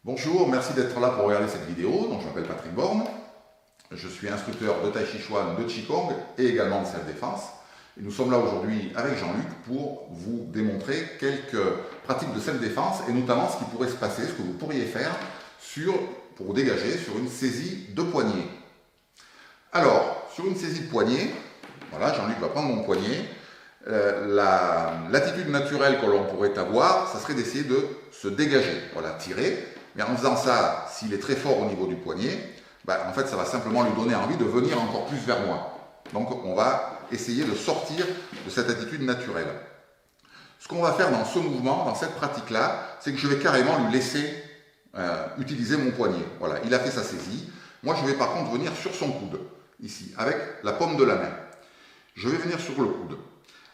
Bonjour, merci d'être là pour regarder cette vidéo. Donc, je m'appelle Patrick Borne, je suis instructeur de Tai Chi Chuan, de Qigong et également de self-défense. Et nous sommes là aujourd'hui avec Jean-Luc pour vous démontrer quelques pratiques de self-défense et notamment ce qui pourrait se passer, ce que vous pourriez faire pour dégager sur une saisie de poignet. Alors, sur une saisie de poignet, voilà, Jean-Luc va prendre mon poignet. L'attitude naturelle que l'on pourrait avoir, ça serait d'essayer de se dégager, voilà, tirer. Mais en faisant ça, s'il est très fort au niveau du poignet, en fait, ça va simplement lui donner envie de venir encore plus vers moi. Donc, on va essayer de sortir de cette attitude naturelle. Ce qu'on va faire dans ce mouvement, dans cette pratique-là, c'est que je vais carrément lui laisser utiliser mon poignet. Voilà, il a fait sa saisie. Moi, je vais par contre venir sur son coude, ici, avec la paume de la main. Je vais venir sur le coude.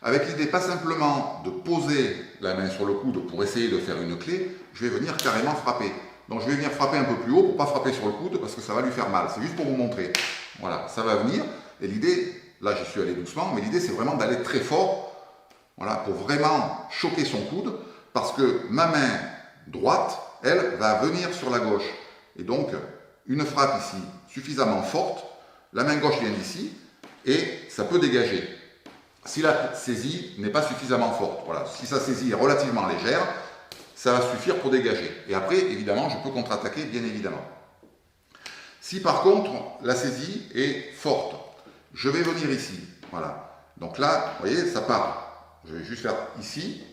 Avec l'idée pas simplement de poser la main sur le coude pour essayer de faire une clé, je vais venir carrément frapper. Donc je vais venir frapper un peu plus haut pour ne pas frapper sur le coude parce que ça va lui faire mal. C'est juste pour vous montrer. Voilà, ça va venir. Et l'idée, là je suis allé doucement, mais l'idée c'est vraiment d'aller très fort, voilà, pour vraiment choquer son coude parce que ma main droite, elle, va venir sur la gauche. Et donc, une frappe ici suffisamment forte, la main gauche vient d'ici et ça peut dégager. Si la saisie n'est pas suffisamment forte, voilà, si sa saisie est relativement légère, ça va suffire pour dégager. Et après, évidemment, je peux contre-attaquer, bien évidemment. Si par contre, la saisie est forte, je vais venir ici, voilà. Donc là, vous voyez, ça part. Je vais juste faire ici,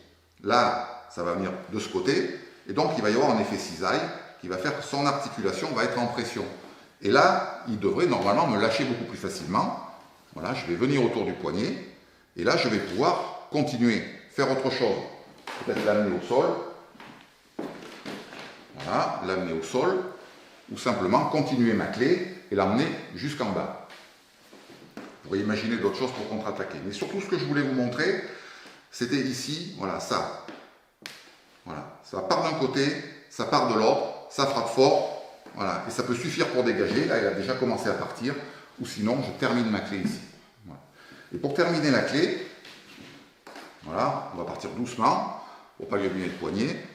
là, ça va venir de ce côté, et donc il va y avoir un effet cisaille qui va faire que son articulation va être en pression. Et là, il devrait normalement me lâcher beaucoup plus facilement. Voilà, je vais venir autour du poignet, et là, je vais pouvoir continuer, faire autre chose. Peut-être l'amener au sol. Voilà, l'amener au sol. Ou simplement continuer ma clé et l'emmener jusqu'en bas. Vous pourriez imaginer d'autres choses pour contre-attaquer. Mais surtout, ce que je voulais vous montrer, c'était ici, voilà, ça. Voilà, ça part d'un côté, ça part de l'autre, ça frappe fort. Voilà, et ça peut suffire pour dégager. Là, il a déjà commencé à partir. Ou sinon, je termine ma clé ici. Voilà. Et pour terminer la clé, voilà, on va partir doucement pour ne pas lui abîmer le poignet.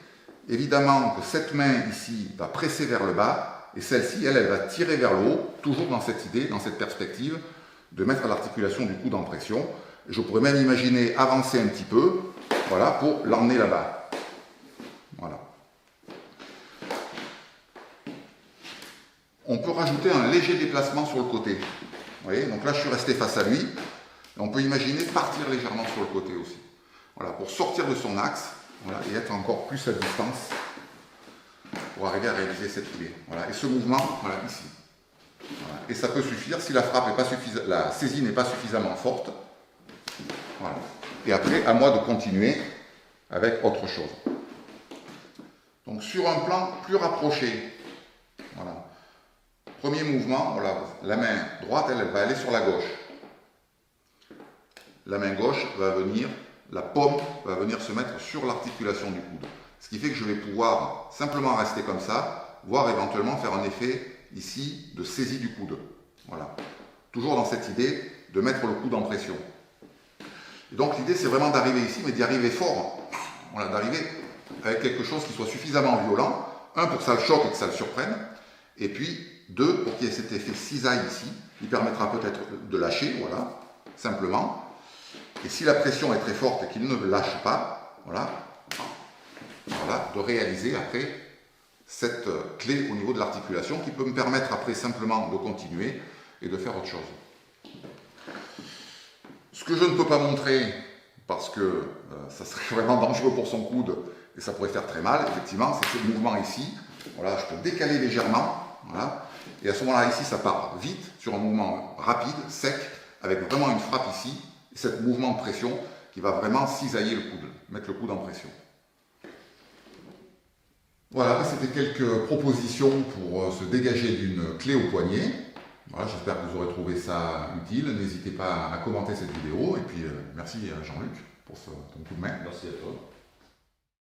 Évidemment que cette main ici va presser vers le bas et celle-ci, elle va tirer vers le haut, toujours dans cette idée, dans cette perspective de mettre l'articulation du coude en pression. Et je pourrais même imaginer avancer un petit peu, voilà, pour l'emmener là-bas. Voilà. On peut rajouter un léger déplacement sur le côté. Vous voyez, donc là je suis resté face à lui. On peut imaginer partir légèrement sur le côté aussi. Voilà, pour sortir de son axe, voilà, et être encore plus à distance pour arriver à réaliser cette clé. Voilà, et ce mouvement, voilà, ici. Voilà, et ça peut suffire si la frappe est pas la saisie n'est pas suffisamment forte. Voilà. Et après, à moi de continuer avec autre chose. Donc sur un plan plus rapproché, voilà. Premier mouvement, voilà, la main droite, elle va aller sur la gauche. La main gauche va venir, la paume va venir se mettre sur l'articulation du coude. Ce qui fait que je vais pouvoir simplement rester comme ça, voire éventuellement faire un effet ici de saisie du coude. Voilà. Toujours dans cette idée de mettre le coude en pression. Et donc l'idée c'est vraiment d'arriver ici, mais d'y arriver fort. Voilà, d'arriver avec quelque chose qui soit suffisamment violent. Un, pour que ça le choque et que ça le surprenne. Et puis, deux, pour qu'il y ait cet effet cisaille ici. Il permettra peut-être de lâcher, voilà, simplement. Et si la pression est très forte et qu'il ne lâche pas, voilà, voilà, de réaliser après cette clé au niveau de l'articulation qui peut me permettre après simplement de continuer et de faire autre chose. Ce que je ne peux pas montrer, parce que ça serait vraiment dangereux pour son coude et ça pourrait faire très mal, effectivement, c'est ce mouvement ici. Voilà, je peux décaler légèrement, voilà, et à ce moment-là, ici, ça part vite, sur un mouvement rapide, sec, avec vraiment une frappe ici, et ce mouvement de pression qui va vraiment cisailler le coude, mettre le coude en pression. Voilà, c'était quelques propositions pour se dégager d'une clé au poignet. Voilà, j'espère que vous aurez trouvé ça utile. N'hésitez pas à commenter cette vidéo. Et puis, merci Jean-Luc pour ton coup de main. Merci à toi.